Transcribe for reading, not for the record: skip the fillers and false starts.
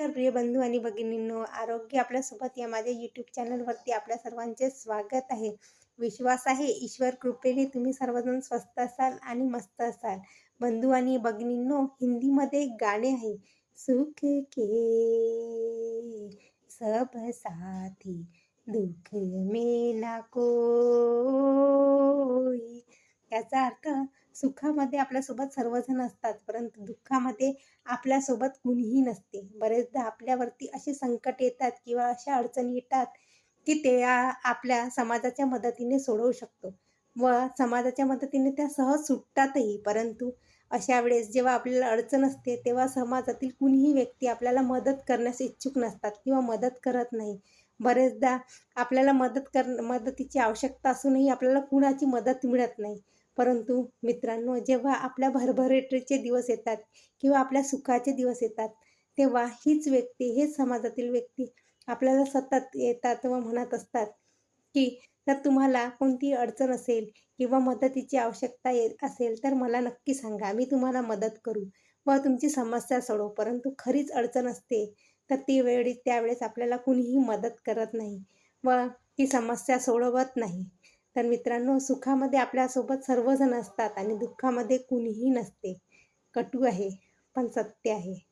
नमस्कार प्रिय बंधू आणि भगिनींनो, आरोग्य आपल्यासोबत या माझ्या यूट्यूब चॅनलवरती आपल्या सर्वांचे स्वागत आहे. विश्वास आहे ईश्वर कृपेने तुम्ही सर्वजण स्वस्त असाल आणि मस्त असाल. बंधू आणि भगिनींनो, हिंदीमध्ये एक गाणे आहे, सुख के सब साथी दुख में ना कोई. याचा अर्थ सुखामध्ये आपल्यासोबत सर्वजण असतात, परंतु दुःखामध्ये आपल्यासोबत कुणीही नसते. बरेचदा आपल्यावरती असे संकट येतात किंवा अशा अडचणी येतात, की ते आपल्या समाजाच्या मदतीने सोडवू शकतो व समाजाच्या मदतीने त्या सहज सुटतातही. परंतु अशा वेळेस जेव्हा आपल्याला अडचण असते, तेव्हा समाजातील कुणीही व्यक्ती आपल्याला मदत करण्यास इच्छुक नसतात किंवा मदत करत नाही. बरेचदा आपल्याला मदतीची आवश्यकता असूनही आपल्याला कुणाची मदत मिळत नाही. परंतु मित्रांनो, जेव्हा आपल्या भरभराटीचे दिवस येतात किंवा आपल्या सुखाचे दिवस येतात, तेव्हा हीच व्यक्ती, हेच समाजातील व्यक्ती आपल्याला सतत येतात व म्हणत असतात, की जर तुम्हाला कोणती अडचण असेल किंवा मदतीची आवश्यकता येत असेल, तर मला नक्की सांगा. मी तुम्हाला मदत करू व तुमची समस्या सोडवू. परंतु खरीच अडचण असते, तर त्यावेळेस आपल्याला कुणीही मदत करत नाही व ती समस्या सोडवत नाही. तर मित्रांनो, सुखामध्ये आपल्यासोबत सर्वजण असतात आणि दुःखामध्ये कुणीही नसते. कटू आहे, पण सत्य आहे.